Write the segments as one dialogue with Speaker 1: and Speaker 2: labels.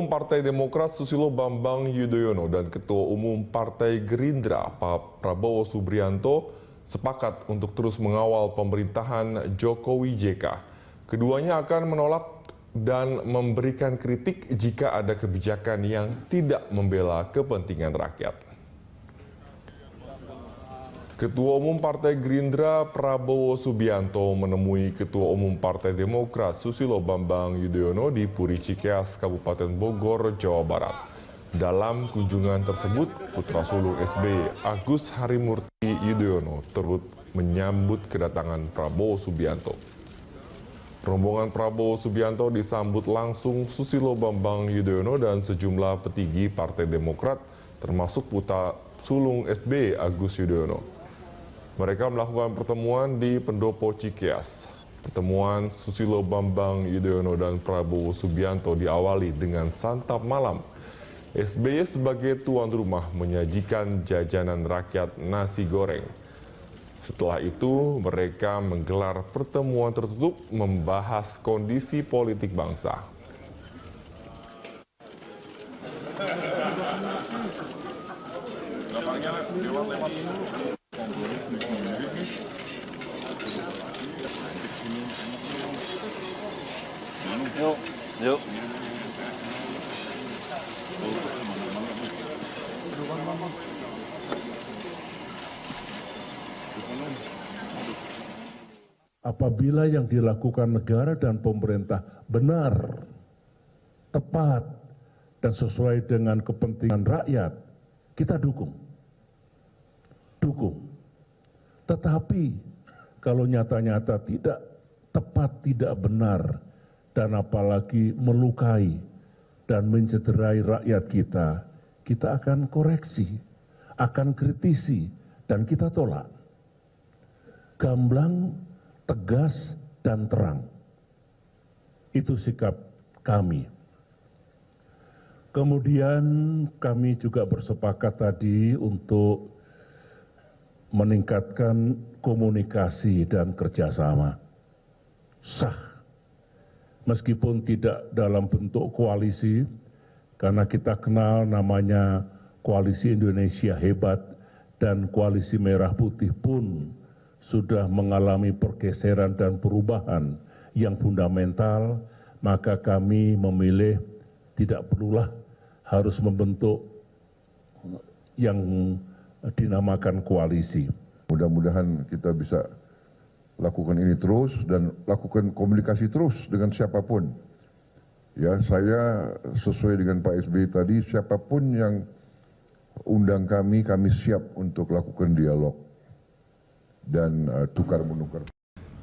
Speaker 1: Umum Partai Demokrat Susilo Bambang Yudhoyono dan Ketua Umum Partai Gerindra Pak Prabowo Subianto sepakat untuk terus mengawal pemerintahan Jokowi JK. Keduanya akan menolak dan memberikan kritik jika ada kebijakan yang tidak membela kepentingan rakyat. Ketua Umum Partai Gerindra Prabowo Subianto menemui Ketua Umum Partai Demokrat Susilo Bambang Yudhoyono di Puri Cikeas, Kabupaten Bogor, Jawa Barat. Dalam kunjungan tersebut, putra sulung SBY Agus Harimurti Yudhoyono turut menyambut kedatangan Prabowo Subianto. Rombongan Prabowo Subianto disambut langsung Susilo Bambang Yudhoyono dan sejumlah petinggi Partai Demokrat, termasuk putra sulung SBY Agus Yudhoyono. Mereka melakukan pertemuan di Pendopo Cikeas. Pertemuan Susilo Bambang Yudhoyono dan Prabowo Subianto diawali dengan santap malam. SBY sebagai tuan rumah menyajikan jajanan rakyat nasi goreng. Setelah itu, mereka menggelar pertemuan tertutup membahas kondisi politik bangsa.
Speaker 2: Yuk.
Speaker 3: Apabila yang dilakukan negara dan pemerintah benar, tepat, dan sesuai dengan kepentingan rakyat, kita dukung. Tetapi kalau nyata-nyata tidak tepat, tidak benar, dan apalagi melukai dan mencederai rakyat kita akan koreksi, akan kritisi, dan kita tolak. Gamblang, tegas, dan terang. Itu sikap kami. Kemudian kami juga bersepakat tadi untuk meningkatkan komunikasi dan kerjasama. Sah. Meskipun tidak dalam bentuk koalisi, karena kita kenal namanya Koalisi Indonesia Hebat dan Koalisi Merah Putih pun sudah mengalami pergeseran dan perubahan yang fundamental, maka kami memilih tidak perlulah harus membentuk yang dinamakan koalisi.
Speaker 4: Mudah-mudahan kita bisa lakukan ini terus dan lakukan komunikasi terus dengan siapapun. Ya, saya sesuai dengan Pak SBY tadi, siapapun yang undang kami siap untuk lakukan dialog dan tukar-menukar.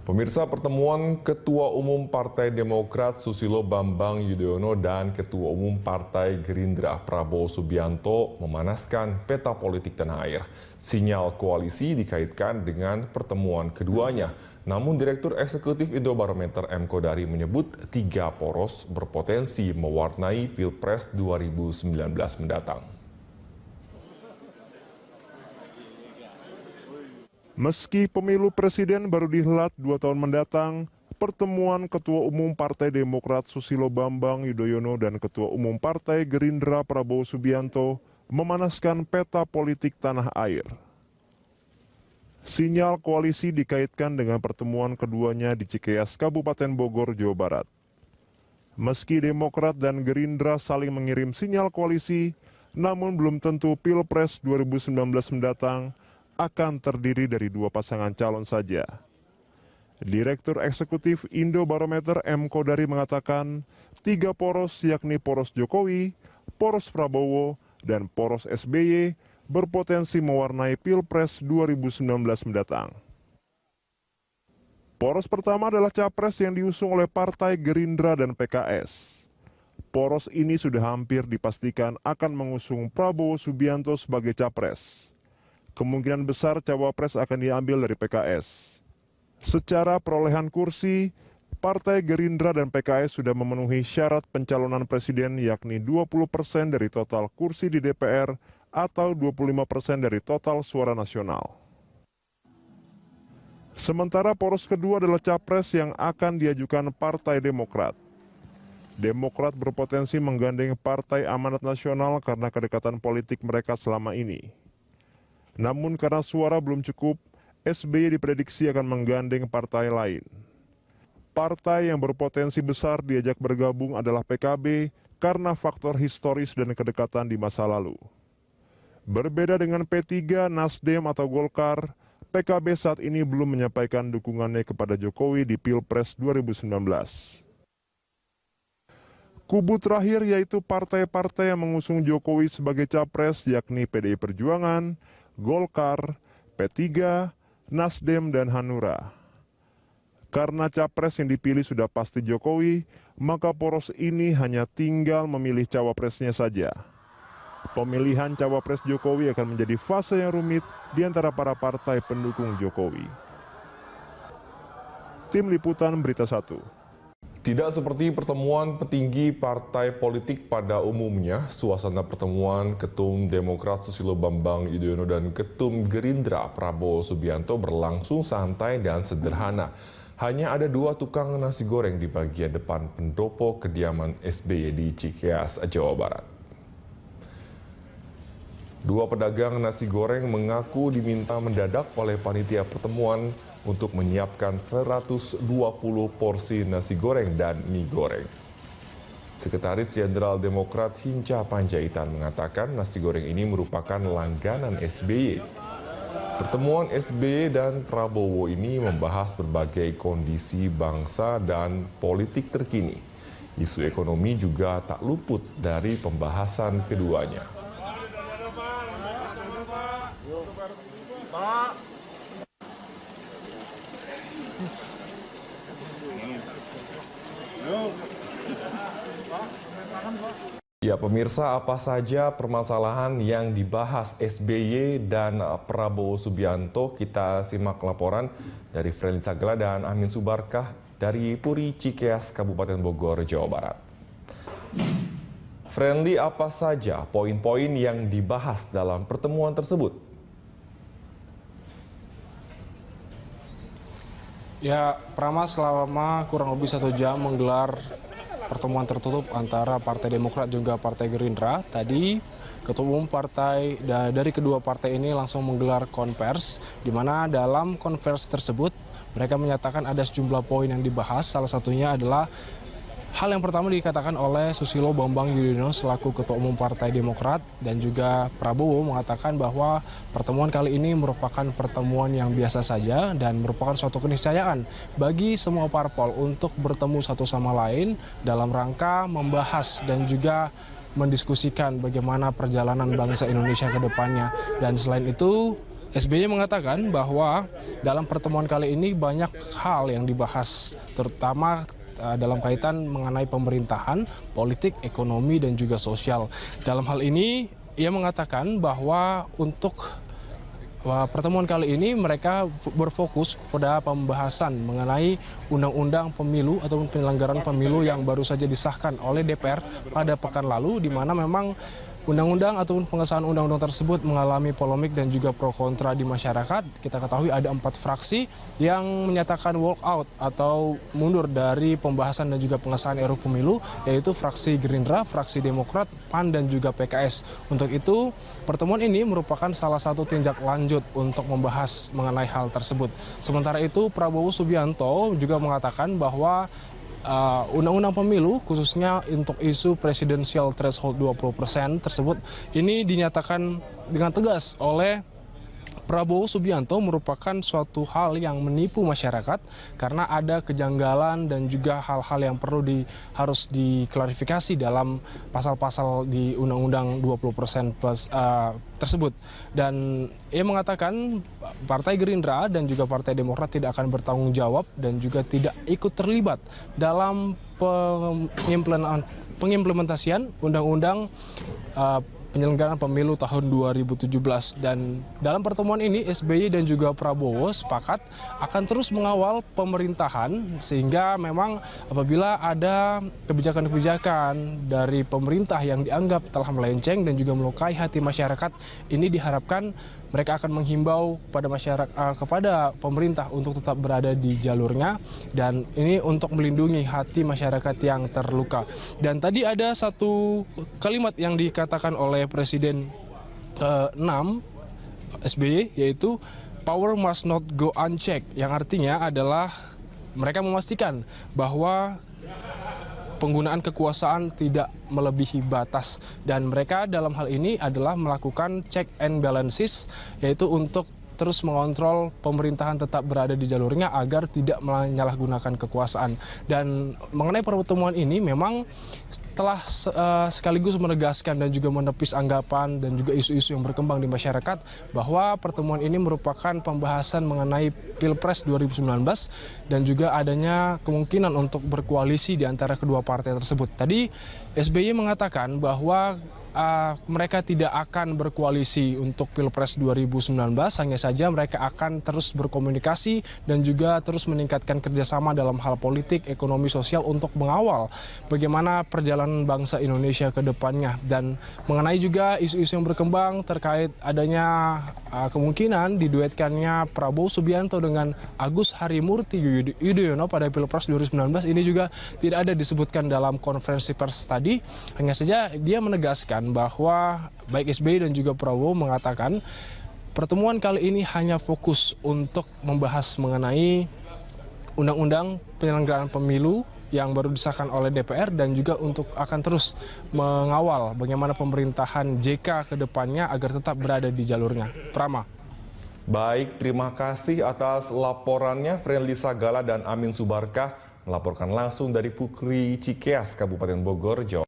Speaker 1: Pemirsa, pertemuan Ketua Umum Partai Demokrat Susilo Bambang Yudhoyono dan Ketua Umum Partai Gerindra Prabowo Subianto memanaskan peta politik tanah air. Sinyal koalisi dikaitkan dengan pertemuan keduanya. Namun Direktur Eksekutif Indobarometer M. Kodari menyebut 3 poros berpotensi mewarnai Pilpres 2019 mendatang.
Speaker 5: Meski pemilu presiden baru dihelat 2 tahun mendatang, pertemuan Ketua Umum Partai Demokrat Susilo Bambang Yudhoyono dan Ketua Umum Partai Gerindra Prabowo Subianto memanaskan peta politik tanah air. Sinyal koalisi dikaitkan dengan pertemuan keduanya di Cikeas, Kabupaten Bogor, Jawa Barat. Meski Demokrat dan Gerindra saling mengirim sinyal koalisi, namun belum tentu Pilpres 2019 mendatang akan terdiri dari 2 pasangan calon saja. Direktur Eksekutif Indobarometer M. Kodari mengatakan 3 poros yakni poros Jokowi, poros Prabowo, dan poros SBY berpotensi mewarnai Pilpres 2019 mendatang. Poros pertama adalah Capres yang diusung oleh Partai Gerindra dan PKS. Poros ini sudah hampir dipastikan akan mengusung Prabowo Subianto sebagai Capres. Kemungkinan besar Cawapres akan diambil dari PKS. Secara perolehan kursi, Partai Gerindra dan PKS sudah memenuhi syarat pencalonan presiden yakni 20% dari total kursi di DPR atau 25% dari total suara nasional. Sementara poros kedua adalah Capres yang akan diajukan Partai Demokrat. Demokrat berpotensi menggandeng Partai Amanat Nasional karena kedekatan politik mereka selama ini. Namun karena suara belum cukup, SBY diprediksi akan menggandeng partai lain. Partai yang berpotensi besar diajak bergabung adalah PKB karena faktor historis dan kedekatan di masa lalu. Berbeda dengan P3, Nasdem atau Golkar, PKB saat ini belum menyampaikan dukungannya kepada Jokowi di Pilpres 2019. Kubu terakhir yaitu partai-partai yang mengusung Jokowi sebagai capres yakni PDI Perjuangan, Golkar, P3, Nasdem, dan Hanura. Karena capres yang dipilih sudah pasti Jokowi, maka poros ini hanya tinggal memilih cawapresnya saja. Pemilihan cawapres Jokowi akan menjadi fase yang rumit di antara para partai pendukung Jokowi. Tim Liputan Berita 1.
Speaker 1: Tidak seperti pertemuan petinggi partai politik pada umumnya, suasana pertemuan Ketum Demokrat Susilo Bambang Yudhoyono dan Ketum Gerindra Prabowo Subianto berlangsung santai dan sederhana. Hanya ada 2 tukang nasi goreng di bagian depan pendopo kediaman SBY di Cikeas, Jawa Barat. 2 pedagang nasi goreng mengaku diminta mendadak oleh panitia pertemuan untuk menyiapkan 120 porsi nasi goreng dan mie goreng. Sekretaris Jenderal Demokrat Hinca Panjaitan mengatakan nasi goreng ini merupakan langganan SBY. Pertemuan SBY dan Prabowo ini membahas berbagai kondisi bangsa dan politik terkini. Isu ekonomi juga tak luput dari pembahasan keduanya. Ya pemirsa, apa saja permasalahan yang dibahas SBY dan Prabowo Subianto? Kita simak laporan dari Friendly Sagala dan Amin Subarkah dari Puri Cikeas, Kabupaten Bogor, Jawa Barat. Friendly, apa saja poin-poin yang dibahas dalam pertemuan tersebut?
Speaker 2: Ya, Prama selama kurang lebih 1 jam menggelar pertemuan tertutup antara Partai Demokrat juga Partai Gerindra. Tadi Ketua Umum partai dari kedua partai ini langsung menggelar konvers, di mana dalam konvers tersebut mereka menyatakan ada sejumlah poin yang dibahas. Salah satunya adalah hal yang pertama dikatakan oleh Susilo Bambang Yudhoyono selaku Ketua Umum Partai Demokrat dan juga Prabowo mengatakan bahwa pertemuan kali ini merupakan pertemuan yang biasa saja dan merupakan suatu keniscayaan bagi semua parpol untuk bertemu satu sama lain dalam rangka membahas dan juga mendiskusikan bagaimana perjalanan bangsa Indonesia ke depannya. Dan selain itu, SBY mengatakan bahwa dalam pertemuan kali ini banyak hal yang dibahas, terutama dalam kaitan mengenai pemerintahan, politik, ekonomi, dan juga sosial. Dalam hal ini, ia mengatakan bahwa untuk pertemuan kali ini mereka berfokus pada pembahasan mengenai undang-undang pemilu ataupun penyelenggaraan pemilu yang baru saja disahkan oleh DPR pada pekan lalu, di mana memang undang-undang ataupun pengesahan undang-undang tersebut mengalami polemik dan juga pro kontra di masyarakat. Kita ketahui ada 4 fraksi yang menyatakan walk out atau mundur dari pembahasan dan juga pengesahan RUU Pemilu, yaitu fraksi Gerindra, fraksi Demokrat, PAN, dan juga PKS. Untuk itu, pertemuan ini merupakan salah satu tindak lanjut untuk membahas mengenai hal tersebut. Sementara itu, Prabowo Subianto juga mengatakan bahwa undang-undang pemilu khususnya untuk isu presidensial threshold 20% tersebut ini dinyatakan dengan tegas oleh Prabowo Subianto merupakan suatu hal yang menipu masyarakat karena ada kejanggalan dan juga hal-hal yang harus diklarifikasi dalam pasal-pasal di Undang-Undang 20% plus tersebut. Dan ia mengatakan Partai Gerindra dan juga Partai Demokrat tidak akan bertanggung jawab dan juga tidak ikut terlibat dalam pengimplementasian Undang-Undang penyelenggaraan pemilu tahun 2017. Dan dalam pertemuan ini SBY dan juga Prabowo sepakat akan terus mengawal pemerintahan, sehingga memang apabila ada kebijakan-kebijakan dari pemerintah yang dianggap telah melenceng dan juga melukai hati masyarakat, ini diharapkan mereka akan menghimbau pada masyarakat, kepada pemerintah untuk tetap berada di jalurnya, dan ini untuk melindungi hati masyarakat yang terluka. Dan tadi ada satu kalimat yang dikatakan oleh Presiden ke-6 SBY, yaitu power must not go unchecked, yang artinya adalah mereka memastikan bahwa penggunaan kekuasaan tidak melebihi batas, dan mereka dalam hal ini adalah melakukan check and balances, yaitu untuk terus mengontrol pemerintahan tetap berada di jalurnya agar tidak menyalahgunakan kekuasaan. Dan mengenai pertemuan ini memang telah sekaligus menegaskan dan juga menepis anggapan dan juga isu-isu yang berkembang di masyarakat bahwa pertemuan ini merupakan pembahasan mengenai Pilpres 2019 dan juga adanya kemungkinan untuk berkoalisi di antara kedua partai tersebut. Tadi SBY mengatakan bahwa mereka tidak akan berkoalisi untuk Pilpres 2019, hanya saja mereka akan terus berkomunikasi dan juga terus meningkatkan kerjasama dalam hal politik, ekonomi, sosial untuk mengawal bagaimana perjalanan bangsa Indonesia ke depannya. Dan mengenai juga isu-isu yang berkembang terkait adanya kemungkinan diduetkannya Prabowo Subianto dengan Agus Harimurti Yudhoyono pada Pilpres 2019, ini juga tidak ada disebutkan dalam konferensi pers tadi, hanya saja dia menegaskan bahwa baik SBY dan juga Prabowo mengatakan pertemuan kali ini hanya fokus untuk membahas mengenai undang-undang penyelenggaraan pemilu yang baru disahkan oleh DPR dan juga untuk akan terus mengawal bagaimana pemerintahan JK ke depannya agar tetap berada di jalurnya. Prama.
Speaker 1: Baik, terima kasih atas laporannya Friendly Sagala dan Amin Subarkah melaporkan langsung dari Pukri Cikeas, Kabupaten Bogor, Jawa Barat.